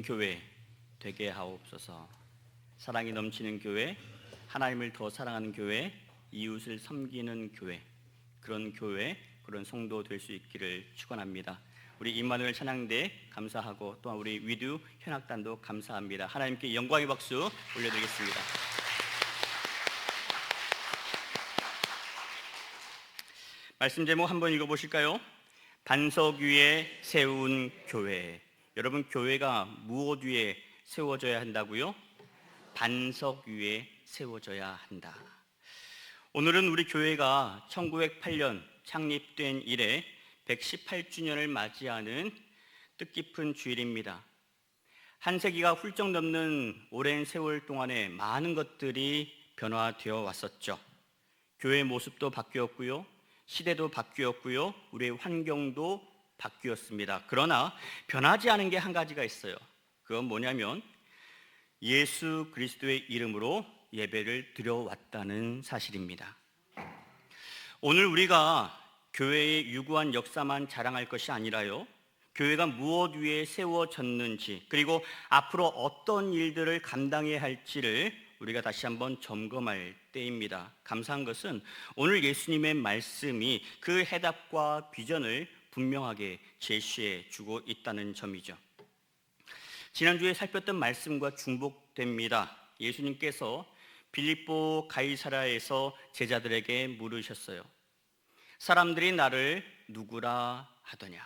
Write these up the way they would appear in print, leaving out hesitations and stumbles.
교회 되게 하옵소서. 사랑이 넘치는 교회, 하나님을 더 사랑하는 교회, 이웃을 섬기는 교회, 그런 교회, 그런 성도 될 수 있기를 축원합니다. 우리 임마누엘 찬양대 감사하고 또한 우리 위드 현악단도 감사합니다. 하나님께 영광의 박수 올려드리겠습니다. 말씀 제목 한번 읽어보실까요? 반석 위에 세운 교회. 여러분, 교회가 무엇 위에 세워져야 한다고요? 반석 위에 세워져야 한다. 오늘은 우리 교회가 1908년 창립된 이래 118주년을 맞이하는 뜻깊은 주일입니다. 한 세기가 훌쩍 넘는 오랜 세월 동안에 많은 것들이 변화되어 왔었죠. 교회의 모습도 바뀌었고요, 시대도 바뀌었고요, 우리의 환경도 바뀌었습니다. 그러나 변하지 않은 게 한 가지가 있어요. 그건 뭐냐면 예수 그리스도의 이름으로 예배를 드려왔다는 사실입니다. 오늘 우리가 교회의 유구한 역사만 자랑할 것이 아니라요, 교회가 무엇 위에 세워졌는지, 그리고 앞으로 어떤 일들을 감당해야 할지를 우리가 다시 한번 점검할 때입니다. 감사한 것은 오늘 예수님의 말씀이 그 해답과 비전을 분명하게 제시해 주고 있다는 점이죠. 지난주에 살폈던 말씀과 중복됩니다. 예수님께서 빌립보 가이사랴에서 제자들에게 물으셨어요. 사람들이 나를 누구라 하더냐?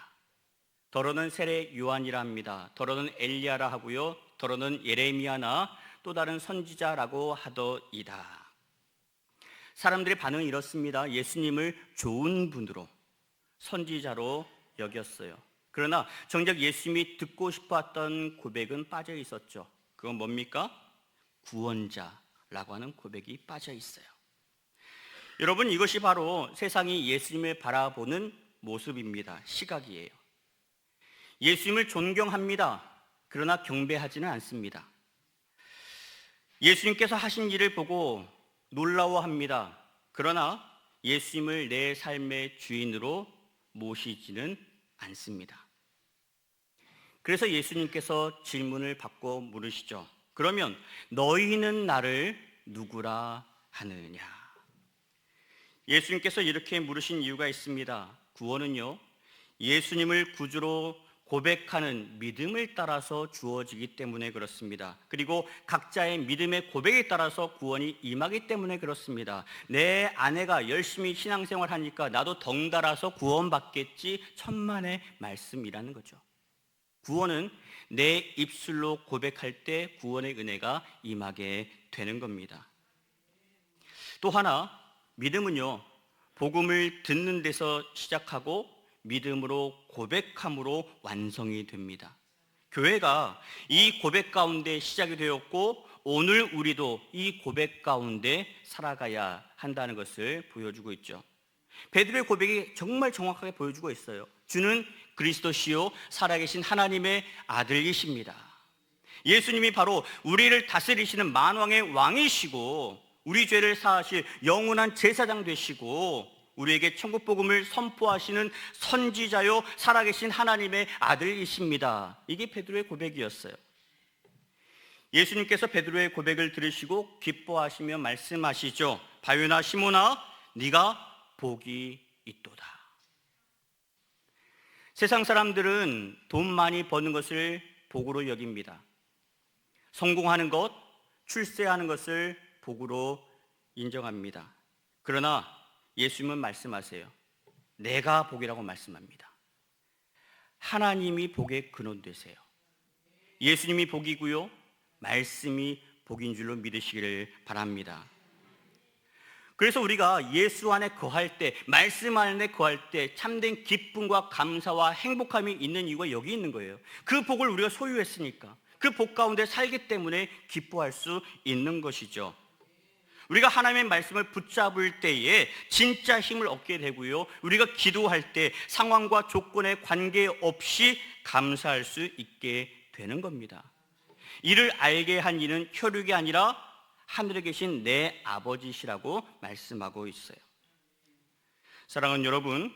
더러는 세례 요한이라 합니다. 더러는 엘리야라 하고요, 더러는 예레미야나 또 다른 선지자라고 하더이다. 사람들의 반응이 이렇습니다. 예수님을 좋은 분으로, 선지자로 여겼어요. 그러나 정작 예수님이 듣고 싶었던 고백은 빠져 있었죠. 그건 뭡니까? 구원자라고 하는 고백이 빠져 있어요. 여러분, 이것이 바로 세상이 예수님을 바라보는 모습입니다. 시각이에요. 예수님을 존경합니다. 그러나 경배하지는 않습니다. 예수님께서 하신 일을 보고 놀라워합니다. 그러나 예수님을 내 삶의 주인으로 모시지는 않습니다. 그래서 예수님께서 질문을 받고 물으시죠. 그러면 너희는 나를 누구라 하느냐? 예수님께서 이렇게 물으신 이유가 있습니다. 구원은요, 예수님을 구주로 고백하는 믿음을 따라서 주어지기 때문에 그렇습니다. 그리고 각자의 믿음의 고백에 따라서 구원이 임하기 때문에 그렇습니다. 내 아내가 열심히 신앙생활 하니까 나도 덩달아서 구원받겠지, 천만의 말씀이라는 거죠. 구원은 내 입술로 고백할 때 구원의 은혜가 임하게 되는 겁니다. 또 하나, 믿음은요, 복음을 듣는 데서 시작하고 믿음으로 고백함으로 완성이 됩니다. 교회가 이 고백 가운데 시작이 되었고 오늘 우리도 이 고백 가운데 살아가야 한다는 것을 보여주고 있죠. 베드로의 고백이 정말 정확하게 보여주고 있어요. 주는 그리스도시요 살아계신 하나님의 아들이십니다. 예수님이 바로 우리를 다스리시는 만왕의 왕이시고 우리 죄를 사하실 영원한 제사장 되시고 우리에게 천국 복음을 선포하시는 선지자요 살아계신 하나님의 아들이십니다. 이게 베드로의 고백이었어요. 예수님께서 베드로의 고백을 들으시고 기뻐하시며 말씀하시죠. 바요나 시몬아, 네가 복이 있도다. 세상 사람들은 돈 많이 버는 것을 복으로 여깁니다. 성공하는 것, 출세하는 것을 복으로 인정합니다. 그러나 예수님은 말씀하세요. 내가 복이라고 말씀합니다. 하나님이 복의 근원 되세요. 예수님이 복이고요, 말씀이 복인 줄로 믿으시기를 바랍니다. 그래서 우리가 예수 안에 거할 때, 말씀 안에 거할 때 참된 기쁨과 감사와 행복함이 있는 이유가 여기 있는 거예요. 그 복을 우리가 소유했으니까, 그 복 가운데 살기 때문에 기뻐할 수 있는 것이죠. 우리가 하나님의 말씀을 붙잡을 때에 진짜 힘을 얻게 되고요, 우리가 기도할 때 상황과 조건에 관계없이 감사할 수 있게 되는 겁니다. 이를 알게 한 이는 혈육이 아니라 하늘에 계신 내 아버지시라고 말씀하고 있어요. 사랑하는 여러분,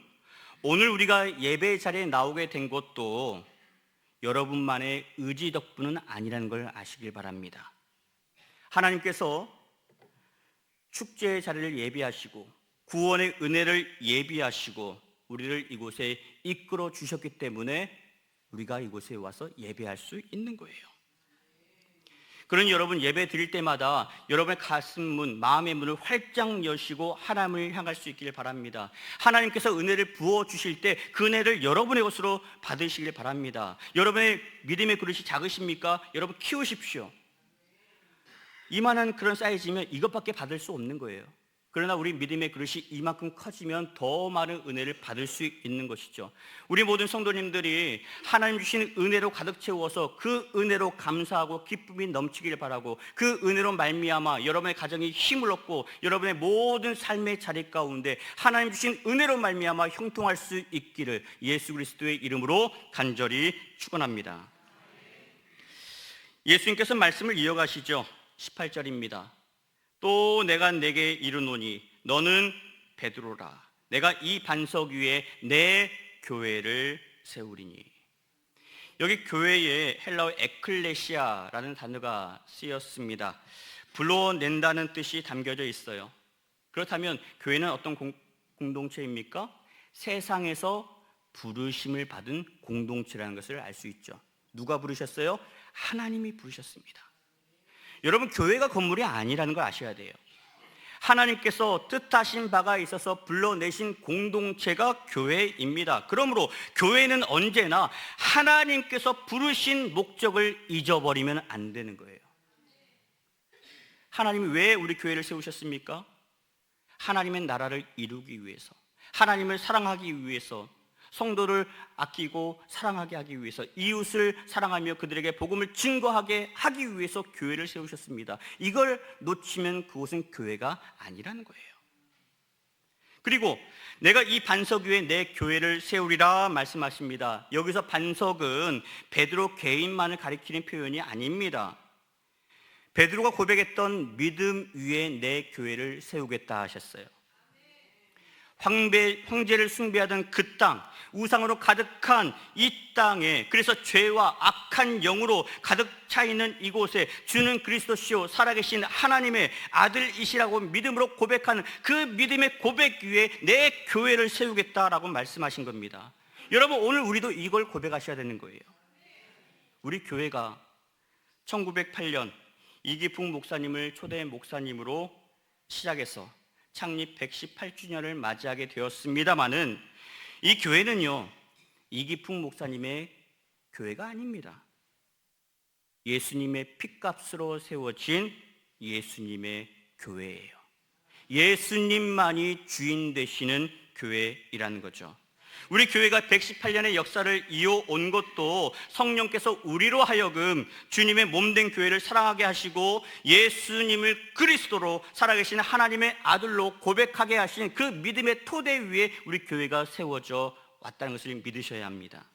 오늘 우리가 예배 자리에 나오게 된 것도 여러분만의 의지 덕분은 아니라는 걸 아시길 바랍니다. 하나님께서 축제의 자리를 예비하시고 구원의 은혜를 예비하시고 우리를 이곳에 이끌어 주셨기 때문에 우리가 이곳에 와서 예배할 수 있는 거예요. 그러니 여러분, 예배 드릴 때마다 여러분의 가슴 문, 마음의 문을 활짝 여시고 하나님을 향할 수 있기를 바랍니다. 하나님께서 은혜를 부어주실 때 그 은혜를 여러분의 것으로 받으시길 바랍니다. 여러분의 믿음의 그릇이 작으십니까? 여러분 키우십시오. 이만한 그런 사이즈면 이것밖에 받을 수 없는 거예요. 그러나 우리 믿음의 그릇이 이만큼 커지면 더 많은 은혜를 받을 수 있는 것이죠. 우리 모든 성도님들이 하나님 주신 은혜로 가득 채워서 그 은혜로 감사하고 기쁨이 넘치기를 바라고, 그 은혜로 말미암아 여러분의 가정이 힘을 얻고 여러분의 모든 삶의 자리 가운데 하나님 주신 은혜로 말미암아 형통할 수 있기를 예수 그리스도의 이름으로 간절히 축원합니다. 예수님께서 말씀을 이어가시죠. 18절입니다. 또 내가 내게 이르노니 너는 베드로라. 내가 이 반석 위에 내 교회를 세우리니. 여기 교회에 헬라어 에클레시아라는 단어가 쓰였습니다. 불러낸다는 뜻이 담겨져 있어요. 그렇다면 교회는 어떤 공동체입니까? 세상에서 부르심을 받은 공동체라는 것을 알 수 있죠. 누가 부르셨어요? 하나님이 부르셨습니다. 여러분, 교회가 건물이 아니라는 걸 아셔야 돼요. 하나님께서 뜻하신 바가 있어서 불러내신 공동체가 교회입니다. 그러므로 교회는 언제나 하나님께서 부르신 목적을 잊어버리면 안 되는 거예요. 하나님이 왜 우리 교회를 세우셨습니까? 하나님의 나라를 이루기 위해서, 하나님을 사랑하기 위해서, 성도를 아끼고 사랑하게 하기 위해서, 이웃을 사랑하며 그들에게 복음을 증거하게 하기 위해서 교회를 세우셨습니다. 이걸 놓치면 그곳은 교회가 아니라는 거예요. 그리고 내가 이 반석 위에 내 교회를 세우리라 말씀하십니다. 여기서 반석은 베드로 개인만을 가리키는 표현이 아닙니다. 베드로가 고백했던 믿음 위에 내 교회를 세우겠다 하셨어요. 황제를 숭배하던 그 땅, 우상으로 가득한 이 땅에, 그래서 죄와 악한 영으로 가득 차 있는 이곳에 주는 그리스도시요 살아계신 하나님의 아들이시라고 믿음으로 고백하는 그 믿음의 고백 위에 내 교회를 세우겠다라고 말씀하신 겁니다. 여러분, 오늘 우리도 이걸 고백하셔야 되는 거예요. 우리 교회가 1908년 이기풍 목사님을 초대 목사님으로 시작해서 창립 118주년을 맞이하게 되었습니다마는 이 교회는요, 이기풍 목사님의 교회가 아닙니다. 예수님의 핏값으로 세워진 예수님의 교회예요. 예수님만이 주인 되시는 교회이라는 거죠. 우리 교회가 118년의 역사를 이어온 것도 성령께서 우리로 하여금 주님의 몸된 교회를 사랑하게 하시고 예수님을 그리스도로 살아계신 하나님의 아들로 고백하게 하신 그 믿음의 토대 위에 우리 교회가 세워져 왔다는 것을 믿으셔야 합니다.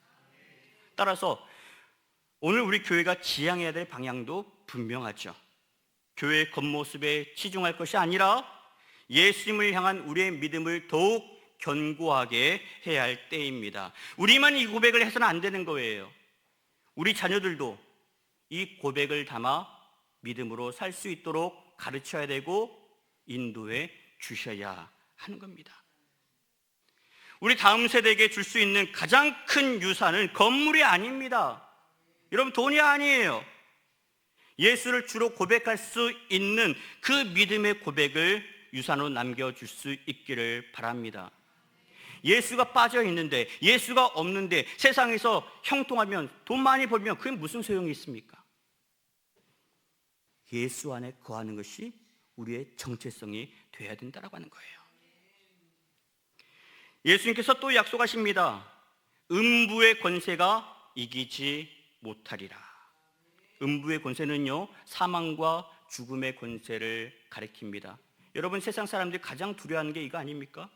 따라서 오늘 우리 교회가 지향해야 될 방향도 분명하죠. 교회의 겉모습에 치중할 것이 아니라 예수님을 향한 우리의 믿음을 더욱 견고하게 해야 할 때입니다. 우리만 이 고백을 해서는 안 되는 거예요. 우리 자녀들도 이 고백을 담아 믿음으로 살 수 있도록 가르쳐야 되고 인도해 주셔야 하는 겁니다. 우리 다음 세대에게 줄 수 있는 가장 큰 유산은 건물이 아닙니다. 여러분, 돈이 아니에요. 예수를 주로 고백할 수 있는 그 믿음의 고백을 유산으로 남겨줄 수 있기를 바랍니다. 예수가 빠져 있는데, 예수가 없는데 세상에서 형통하면, 돈 많이 벌면 그게 무슨 소용이 있습니까? 예수 안에 거하는 것이 우리의 정체성이 되어야 된다고 하는 거예요. 예수님께서 또 약속하십니다. 음부의 권세가 이기지 못하리라. 음부의 권세는요, 사망과 죽음의 권세를 가리킵니다. 여러분, 세상 사람들이 가장 두려워하는 게 이거 아닙니까?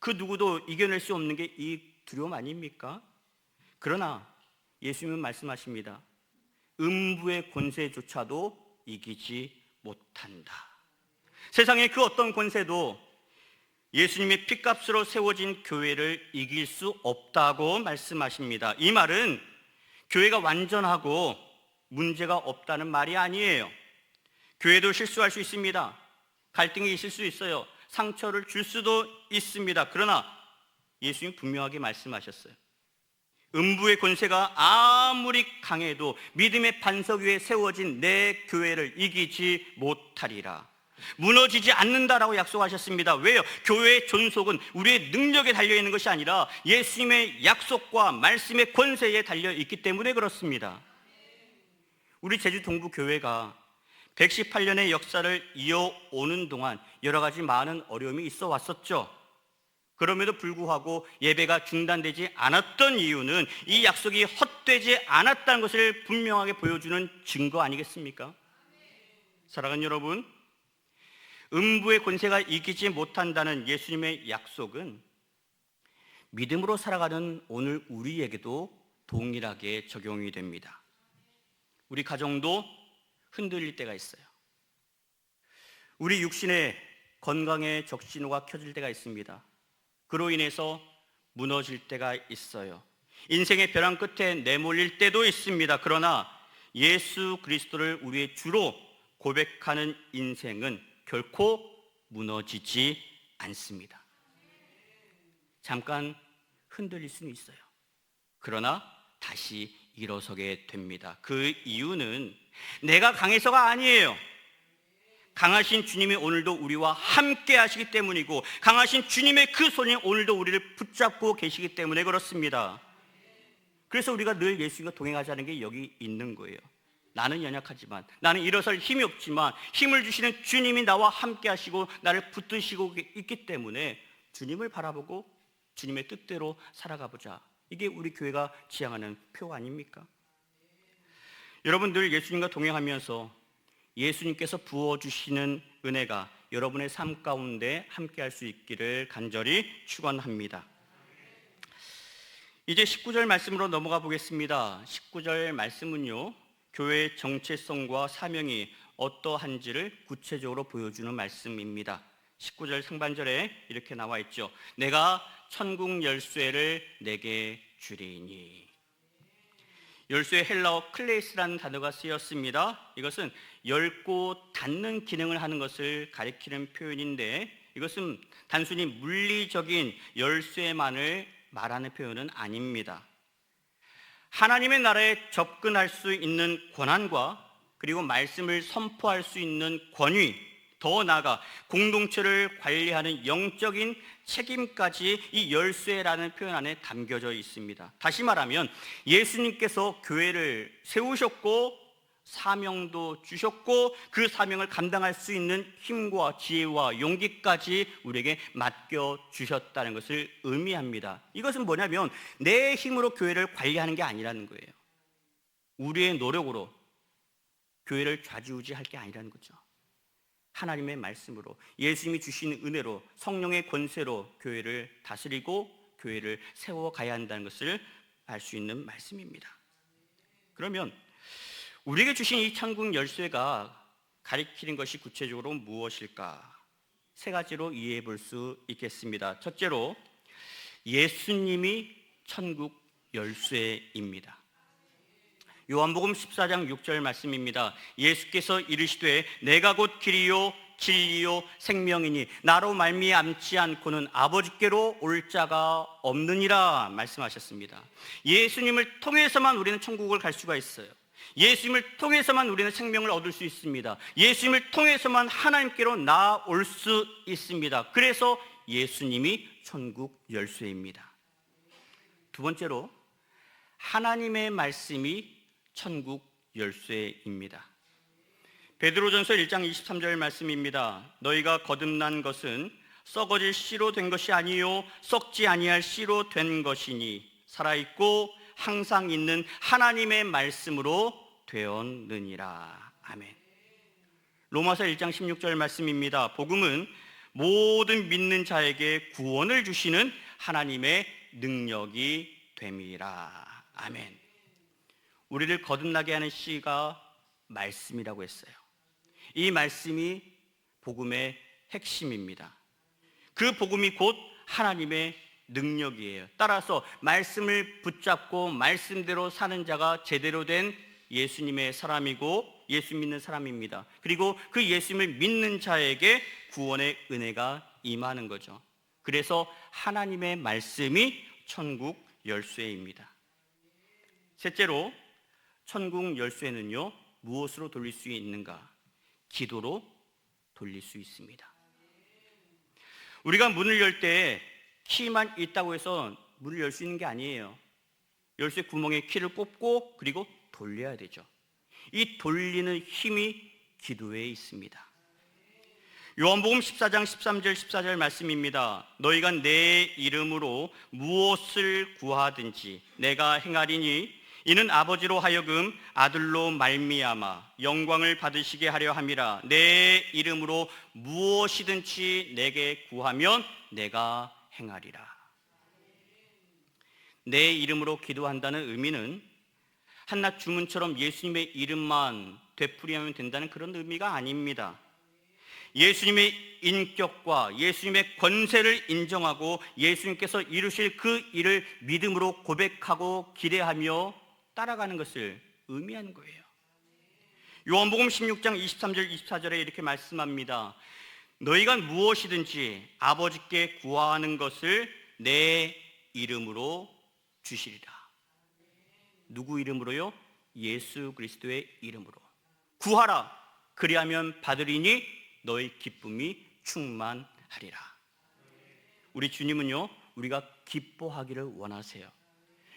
그 누구도 이겨낼 수 없는 게 이 두려움 아닙니까? 그러나 예수님은 말씀하십니다. 음부의 권세조차도 이기지 못한다. 세상의 그 어떤 권세도 예수님의 핏값으로 세워진 교회를 이길 수 없다고 말씀하십니다. 이 말은 교회가 완전하고 문제가 없다는 말이 아니에요. 교회도 실수할 수 있습니다. 갈등이 있을 수 있어요. 상처를 줄 수도 있습니다. 그러나 예수님 분명하게 말씀하셨어요. 음부의 권세가 아무리 강해도 믿음의 반석 위에 세워진 내 교회를 이기지 못하리라. 무너지지 않는다라고 약속하셨습니다. 왜요? 교회의 존속은 우리의 능력에 달려있는 것이 아니라 예수님의 약속과 말씀의 권세에 달려있기 때문에 그렇습니다. 우리 제주 동부교회가 118년의 역사를 이어오는 동안 여러 가지 많은 어려움이 있어 왔었죠. 그럼에도 불구하고 예배가 중단되지 않았던 이유는 이 약속이 헛되지 않았다는 것을 분명하게 보여주는 증거 아니겠습니까? 사랑하는 여러분, 음부의 권세가 이기지 못한다는 예수님의 약속은 믿음으로 살아가는 오늘 우리에게도 동일하게 적용이 됩니다. 우리 가정도 흔들릴 때가 있어요. 우리 육신의 건강에 적신호가 켜질 때가 있습니다. 그로 인해서 무너질 때가 있어요. 인생의 벼랑 끝에 내몰릴 때도 있습니다. 그러나 예수 그리스도를 우리의 주로 고백하는 인생은 결코 무너지지 않습니다. 잠깐 흔들릴 수는 있어요. 그러나 다시 일어서게 됩니다. 그 이유는 내가 강해서가 아니에요. 강하신 주님이 오늘도 우리와 함께 하시기 때문이고, 강하신 주님의 그 손이 오늘도 우리를 붙잡고 계시기 때문에 그렇습니다. 그래서 우리가 늘 예수님과 동행하자는 게 여기 있는 거예요. 나는 연약하지만, 나는 일어설 힘이 없지만 힘을 주시는 주님이 나와 함께 하시고 나를 붙드시고 있기 때문에 주님을 바라보고 주님의 뜻대로 살아가 보자. 이게 우리 교회가 지향하는 표 아닙니까? 여러분, 늘 예수님과 동행하면서 예수님께서 부어주시는 은혜가 여러분의 삶 가운데 함께 할 수 있기를 간절히 축원합니다. 이제 19절 말씀으로 넘어가 보겠습니다. 19절 말씀은요, 교회의 정체성과 사명이 어떠한지를 구체적으로 보여주는 말씀입니다. 19절 상반절에 이렇게 나와 있죠. 내가 천국 열쇠를 내게 주리니. 열쇠의 헬라어 클레이스라는 단어가 쓰였습니다. 이것은 열고 닫는 기능을 하는 것을 가리키는 표현인데, 이것은 단순히 물리적인 열쇠만을 말하는 표현은 아닙니다. 하나님의 나라에 접근할 수 있는 권한과 그리고 말씀을 선포할 수 있는 권위, 더 나아가 공동체를 관리하는 영적인 책임까지 이 열쇠라는 표현 안에 담겨져 있습니다. 다시 말하면 예수님께서 교회를 세우셨고 사명도 주셨고 그 사명을 감당할 수 있는 힘과 지혜와 용기까지 우리에게 맡겨주셨다는 것을 의미합니다. 이것은 뭐냐면 내 힘으로 교회를 관리하는 게 아니라는 거예요. 우리의 노력으로 교회를 좌지우지할 게 아니라는 거죠. 하나님의 말씀으로, 예수님이 주신 은혜로, 성령의 권세로 교회를 다스리고 교회를 세워가야 한다는 것을 알 수 있는 말씀입니다. 그러면 우리에게 주신 이 천국 열쇠가 가리키는 것이 구체적으로 무엇일까? 세 가지로 이해해 볼 수 있겠습니다. 첫째로, 예수님이 천국 열쇠입니다. 요한복음 14장 6절 말씀입니다. 예수께서 이르시되 내가 곧 길이요 진리요 생명이니 나로 말미암지 않고는 아버지께로 올 자가 없느니라 말씀하셨습니다. 예수님을 통해서만 우리는 천국을 갈 수가 있어요. 예수님을 통해서만 우리는 생명을 얻을 수 있습니다. 예수님을 통해서만 하나님께로 나아올 수 있습니다. 그래서 예수님이 천국 열쇠입니다. 두 번째로, 하나님의 말씀이 천국 열쇠입니다. 베드로전서 1장 23절 말씀입니다. 너희가 거듭난 것은 썩어질 씨로 된 것이 아니요 썩지 아니할 씨로 된 것이니 살아있고 항상 있는 하나님의 말씀으로 되었느니라. 아멘. 로마서 1장 16절 말씀입니다. 복음은 모든 믿는 자에게 구원을 주시는 하나님의 능력이 됨이라. 아멘. 우리를 거듭나게 하는 씨가 말씀이라고 했어요. 이 말씀이 복음의 핵심입니다. 그 복음이 곧 하나님의 능력이에요. 따라서 말씀을 붙잡고 말씀대로 사는 자가 제대로 된 예수님의 사람이고 예수 믿는 사람입니다. 그리고 그 예수님을 믿는 자에게 구원의 은혜가 임하는 거죠. 그래서 하나님의 말씀이 천국 열쇠입니다. 셋째로 천국 열쇠는요, 무엇으로 돌릴 수 있는가? 기도로 돌릴 수 있습니다. 우리가 문을 열 때 키만 있다고 해서 문을 열 수 있는 게 아니에요. 열쇠 구멍에 키를 꼽고 그리고 돌려야 되죠. 이 돌리는 힘이 기도에 있습니다. 요한복음 14장 13절 14절 말씀입니다. 너희가 내 이름으로 무엇을 구하든지 내가 행하리니 이는 아버지로 하여금 아들로 말미암아 영광을 받으시게 하려 함이라. 내 이름으로 무엇이든지 내게 구하면 내가 행하리라. 내 이름으로 기도한다는 의미는 한낱 주문처럼 예수님의 이름만 되풀이하면 된다는 그런 의미가 아닙니다. 예수님의 인격과 예수님의 권세를 인정하고 예수님께서 이루실 그 일을 믿음으로 고백하고 기대하며 따라가는 것을 의미하는 거예요. 요한복음 16장 23절 24절에 이렇게 말씀합니다. 너희가 무엇이든지 아버지께 구하는 것을 내 이름으로 주시리라. 누구 이름으로요? 예수 그리스도의 이름으로 구하라. 그리하면 받으리니 너희 기쁨이 충만하리라. 우리 주님은요, 우리가 기뻐하기를 원하세요.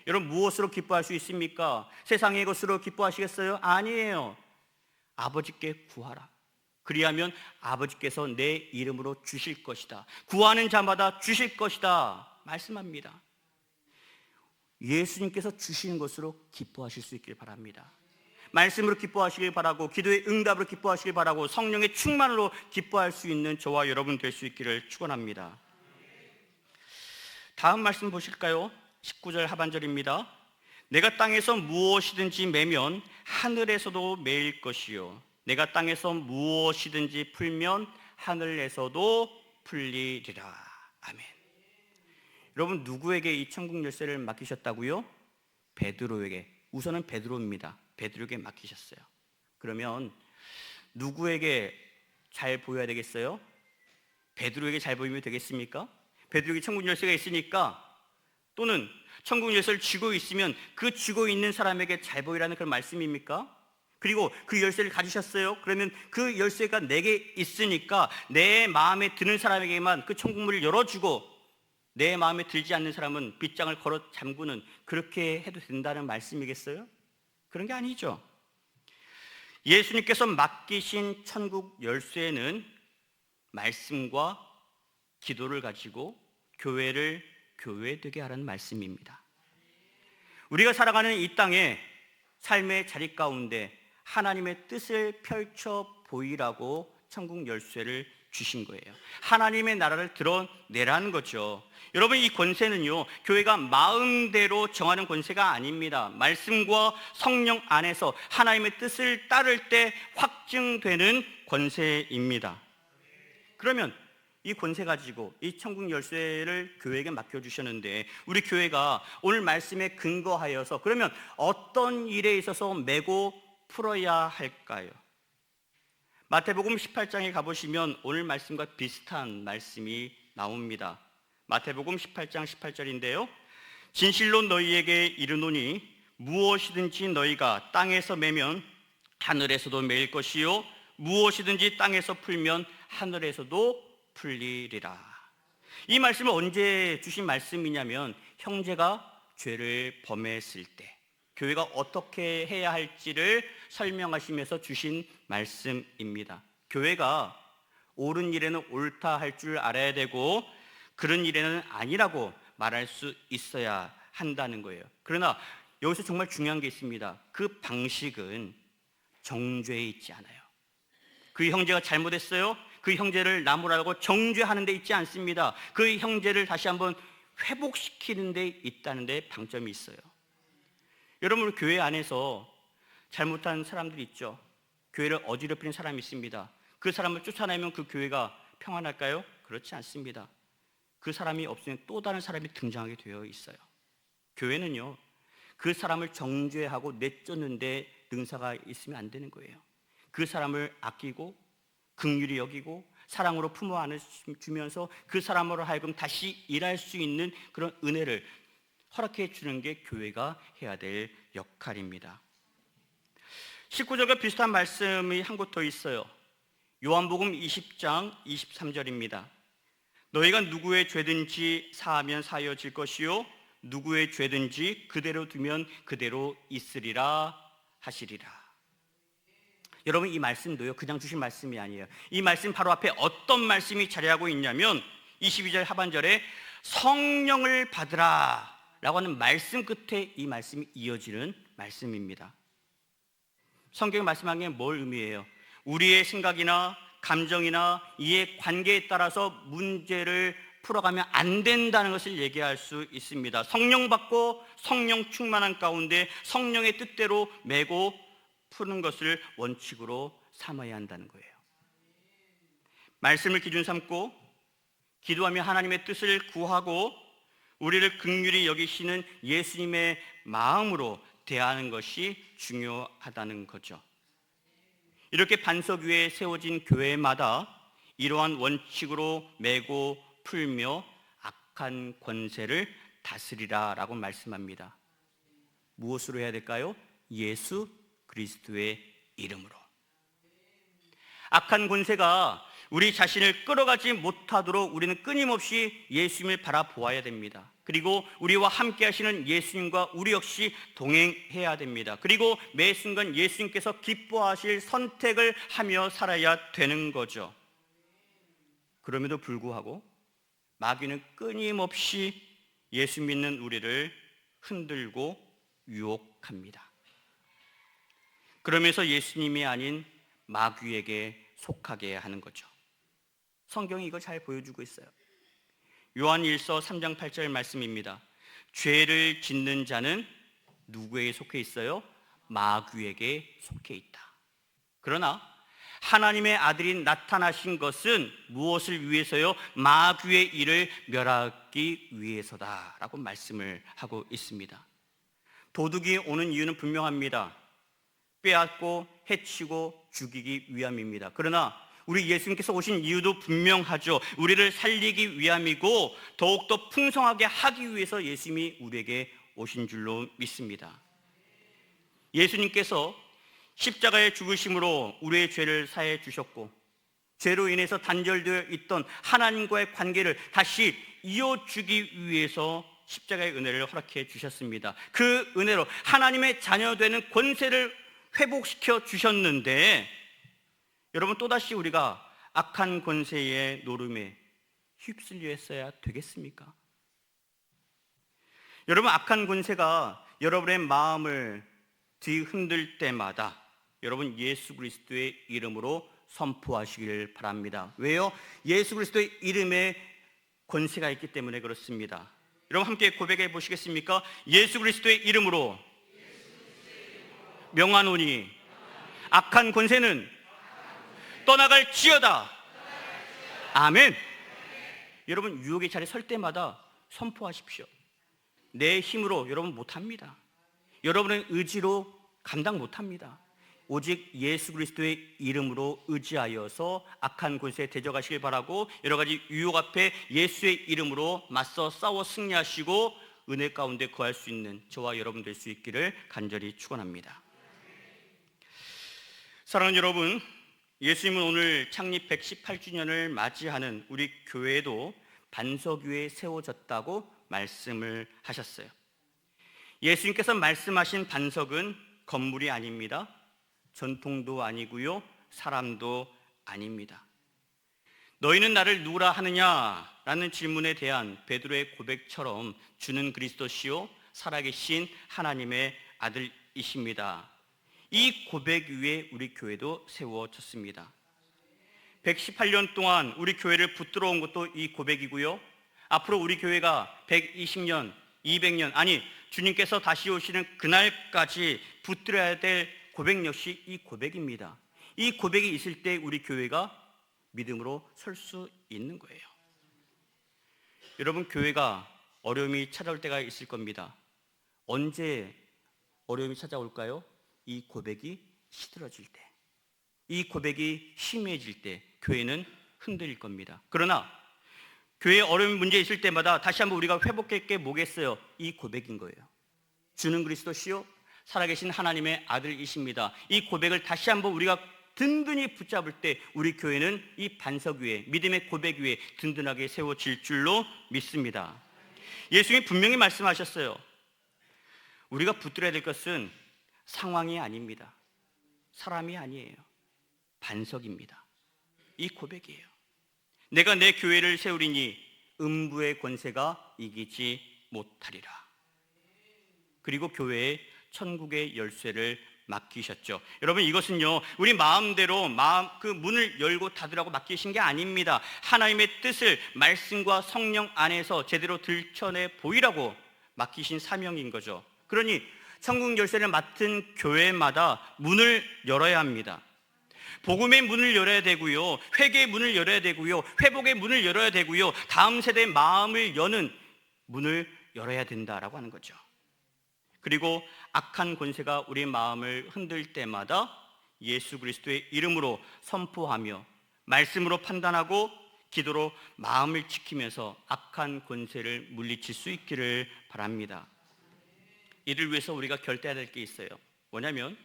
여러분, 무엇으로 기뻐할 수 있습니까? 세상의 것으로 기뻐하시겠어요? 아니에요. 아버지께 구하라. 그리하면 아버지께서 내 이름으로 주실 것이다. 구하는 자마다 주실 것이다 말씀합니다. 예수님께서 주시는 것으로 기뻐하실 수 있길 바랍니다. 말씀으로 기뻐하시길 바라고 기도의 응답으로 기뻐하시길 바라고 성령의 충만으로 기뻐할 수 있는 저와 여러분 될 수 있기를 축원합니다. 다음 말씀 보실까요? 19절 하반절입니다. 내가 땅에서 무엇이든지 매면 하늘에서도 매일 것이요 내가 땅에서 무엇이든지 풀면 하늘에서도 풀리리라. 아멘. 여러분, 누구에게 이 천국 열쇠를 맡기셨다고요? 베드로에게. 우선은 베드로입니다. 베드로에게 맡기셨어요. 그러면 누구에게 잘 보여야 되겠어요? 베드로에게 잘 보이면 되겠습니까? 베드로에게 천국 열쇠가 있으니까, 또는 천국 열쇠를 쥐고 있으면 그 쥐고 있는 사람에게 잘 보이라는 그런 말씀입니까? 그리고 그 열쇠를 가지셨어요. 그러면 그 열쇠가 내게 있으니까 내 마음에 드는 사람에게만 그 천국문을 열어주고 내 마음에 들지 않는 사람은 빗장을 걸어 잠그는, 그렇게 해도 된다는 말씀이겠어요? 그런 게 아니죠. 예수님께서 맡기신 천국 열쇠는 말씀과 기도를 가지고 교회를 교회되게 하라는 말씀입니다. 우리가 살아가는 이 땅에 삶의 자리 가운데 하나님의 뜻을 펼쳐 보이라고 천국 열쇠를 주신 거예요. 하나님의 나라를 드러내라는 거죠. 여러분, 이 권세는요, 교회가 마음대로 정하는 권세가 아닙니다. 말씀과 성령 안에서 하나님의 뜻을 따를 때 확증되는 권세입니다. 그러면 이 권세 가지고 이 천국 열쇠를 교회에게 맡겨주셨는데, 우리 교회가 오늘 말씀에 근거하여서 그러면 어떤 일에 있어서 메고 풀어야 할까요? 마태복음 18장에 가보시면 오늘 말씀과 비슷한 말씀이 나옵니다. 마태복음 18장 18절인데요. 진실로 너희에게 이르노니 무엇이든지 너희가 땅에서 매면 하늘에서도 매일 것이요 무엇이든지 땅에서 풀면 하늘에서도 풀리리라. 이 말씀을 언제 주신 말씀이냐면, 형제가 죄를 범했을 때 교회가 어떻게 해야 할지를 설명하시면서 주신 말씀입니다. 교회가 옳은 일에는 옳다 할 줄 알아야 되고 그런 일에는 아니라고 말할 수 있어야 한다는 거예요. 그러나 여기서 정말 중요한 게 있습니다. 그 방식은 정죄에 있지 않아요. 그 형제가 잘못했어요. 그 형제를 나무라고 정죄하는 데 있지 않습니다. 그 형제를 다시 한번 회복시키는 데 있다는 데 방점이 있어요. 여러분, 우리 교회 안에서 잘못한 사람들이 있죠. 교회를 어지럽히는 사람이 있습니다. 그 사람을 쫓아내면 그 교회가 평안할까요? 그렇지 않습니다. 그 사람이 없으면 또 다른 사람이 등장하게 되어 있어요. 교회는요, 그 사람을 정죄하고 내쫓는데 능사가 있으면 안 되는 거예요. 그 사람을 아끼고 긍휼히 여기고 사랑으로 품어 안아주면서 그 사람으로 하여금 다시 일할 수 있는 그런 은혜를 허락해 주는 게 교회가 해야 될 역할입니다. 19절과 비슷한 말씀이 한 곳 더 있어요. 요한복음 20장 23절입니다. 너희가 누구의 죄든지 사하면 사하여질 것이요 누구의 죄든지 그대로 두면 그대로 있으리라 하시리라. 여러분, 이 말씀도요, 그냥 주신 말씀이 아니에요. 이 말씀 바로 앞에 어떤 말씀이 자리하고 있냐면 22절 하반절에 성령을 받으라 라고 하는 말씀 끝에 이 말씀이 이어지는 말씀입니다. 성경이 말씀한 게 뭘 의미해요? 우리의 생각이나 감정이나 이해 관계에 따라서 문제를 풀어가면 안 된다는 것을 얘기할 수 있습니다. 성령 받고 성령 충만한 가운데 성령의 뜻대로 매고 푸는 것을 원칙으로 삼아야 한다는 거예요. 말씀을 기준 삼고 기도하며 하나님의 뜻을 구하고 우리를 긍휼히 여기시는 예수님의 마음으로 대하는 것이 중요하다는 거죠. 이렇게 반석 위에 세워진 교회마다 이러한 원칙으로 매고 풀며 악한 권세를 다스리라 라고 말씀합니다. 무엇으로 해야 될까요? 예수 그리스도의 이름으로. 악한 권세가 우리 자신을 끌어가지 못하도록 우리는 끊임없이 예수님을 바라보아야 됩니다. 그리고 우리와 함께 하시는 예수님과 우리 역시 동행해야 됩니다. 그리고 매 순간 예수님께서 기뻐하실 선택을 하며 살아야 되는 거죠. 그럼에도 불구하고 마귀는 끊임없이 예수 믿는 우리를 흔들고 유혹합니다. 그러면서 예수님이 아닌 마귀에게 속하게 하는 거죠. 성경이 이걸 잘 보여주고 있어요. 요한일서 3장 8절 말씀입니다. 죄를 짓는 자는 누구에게 속해 있어요? 마귀에게 속해 있다. 그러나 하나님의 아들이 나타나신 것은 무엇을 위해서요? 마귀의 일을 멸하기 위해서다라고 말씀을 하고 있습니다. 도둑이 오는 이유는 분명합니다. 빼앗고 해치고 죽이기 위함입니다. 그러나 우리 예수님께서 오신 이유도 분명하죠. 우리를 살리기 위함이고 더욱더 풍성하게 하기 위해서 예수님이 우리에게 오신 줄로 믿습니다. 예수님께서 십자가의 죽으심으로 우리의 죄를 사해 주셨고 죄로 인해서 단절되어 있던 하나님과의 관계를 다시 이어주기 위해서 십자가의 은혜를 허락해 주셨습니다. 그 은혜로 하나님의 자녀 되는 권세를 회복시켜 주셨는데 여러분, 또다시 우리가 악한 권세의 노름에 휩쓸려 했어야 되겠습니까? 여러분, 악한 권세가 여러분의 마음을 뒤흔들 때마다 여러분 예수 그리스도의 이름으로 선포하시길 바랍니다. 왜요? 예수 그리스도의 이름에 권세가 있기 때문에 그렇습니다. 여러분 함께 고백해 보시겠습니까? 예수 그리스도의 이름으로 명하노니 악한 권세는 떠나갈지어다. 아멘. 여러분, 유혹의 자리에 설 때마다 선포하십시오. 내 힘으로 여러분 못합니다. 여러분의 의지로 감당 못합니다. 오직 예수 그리스도의 이름으로 의지하여서 악한 권세에 대적하시길 바라고 여러 가지 유혹 앞에 예수의 이름으로 맞서 싸워 승리하시고 은혜 가운데 거할 수 있는 저와 여러분 될 수 있기를 간절히 축원합니다. 사랑하는 여러분, 예수님은 오늘 창립 118주년을 맞이하는 우리 교회에도 반석 위에 세워졌다고 말씀을 하셨어요. 예수님께서 말씀하신 반석은 건물이 아닙니다. 전통도 아니고요, 사람도 아닙니다. 너희는 나를 누구라 하느냐라는 질문에 대한 베드로의 고백처럼 주는 그리스도시요 살아계신 하나님의 아들이십니다. 이 고백 위에 우리 교회도 세워졌습니다. 118년 동안 우리 교회를 붙들어 온 것도 이 고백이고요, 앞으로 우리 교회가 120년, 200년, 아니 주님께서 다시 오시는 그날까지 붙들어야 될 고백 역시 이 고백입니다. 이 고백이 있을 때 우리 교회가 믿음으로 설 수 있는 거예요. 여러분, 교회가 어려움이 찾아올 때가 있을 겁니다. 언제 어려움이 찾아올까요? 이 고백이 시들어질 때, 이 고백이 희미해질 때 교회는 흔들릴 겁니다. 그러나 교회에 어려운 문제 있을 때마다 다시 한번 우리가 회복할 게 뭐겠어요? 이 고백인 거예요. 주는 그리스도시요 살아계신 하나님의 아들이십니다. 이 고백을 다시 한번 우리가 든든히 붙잡을 때 우리 교회는 이 반석 위에, 믿음의 고백 위에 든든하게 세워질 줄로 믿습니다. 예수님이 분명히 말씀하셨어요. 우리가 붙들어야 될 것은 상황이 아닙니다. 사람이 아니에요. 반석입니다. 이 고백이에요. 내가 내 교회를 세우리니 음부의 권세가 이기지 못하리라. 그리고 교회에 천국의 열쇠를 맡기셨죠. 여러분, 이것은요 우리 마음대로 그 문을 열고 닫으라고 맡기신 게 아닙니다. 하나님의 뜻을 말씀과 성령 안에서 제대로 들춰내 보이라고 맡기신 사명인 거죠. 그러니 천국 열쇠를 맡은 교회마다 문을 열어야 합니다. 복음의 문을 열어야 되고요, 회개의 문을 열어야 되고요, 회복의 문을 열어야 되고요, 다음 세대의 마음을 여는 문을 열어야 된다라고 하는 거죠. 그리고 악한 권세가 우리 마음을 흔들 때마다 예수 그리스도의 이름으로 선포하며 말씀으로 판단하고 기도로 마음을 지키면서 악한 권세를 물리칠 수 있기를 바랍니다. 이를 위해서 우리가 결단해야 될 게 있어요. 뭐냐면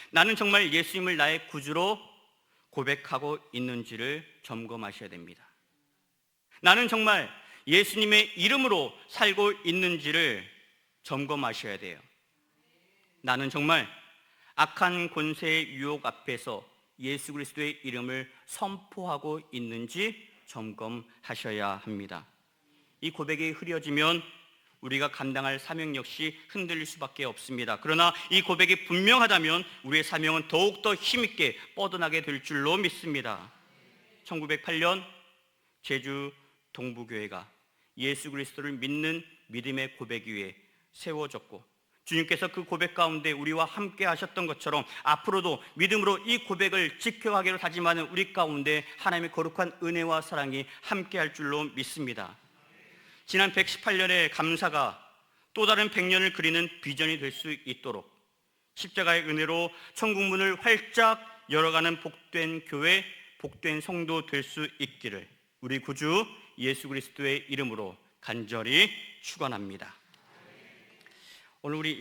나는 정말 예수님을 나의 구주로 고백하고 있는지를 점검하셔야 됩니다. 나는 정말 예수님의 이름으로 살고 있는지를 점검하셔야 돼요. 나는 정말 악한 권세의 유혹 앞에서 예수 그리스도의 이름을 선포하고 있는지 점검하셔야 합니다. 이 고백이 흐려지면 우리가 감당할 사명 역시 흔들릴 수밖에 없습니다. 그러나 이 고백이 분명하다면 우리의 사명은 더욱더 힘있게 뻗어나게 될 줄로 믿습니다. 1908년 제주 동부교회가 예수 그리스도를 믿는 믿음의 고백 위에 세워졌고, 주님께서 그 고백 가운데 우리와 함께 하셨던 것처럼 앞으로도 믿음으로 이 고백을 지켜가기로 다짐하는 우리 가운데 하나님의 거룩한 은혜와 사랑이 함께 할 줄로 믿습니다. 지난 118년의 감사가 또 다른 100년을 그리는 비전이 될 수 있도록 십자가의 은혜로 천국문을 활짝 열어가는 복된 교회, 복된 성도 될 수 있기를 우리 구주 예수 그리스도의 이름으로 간절히 축원합니다. 오늘 우리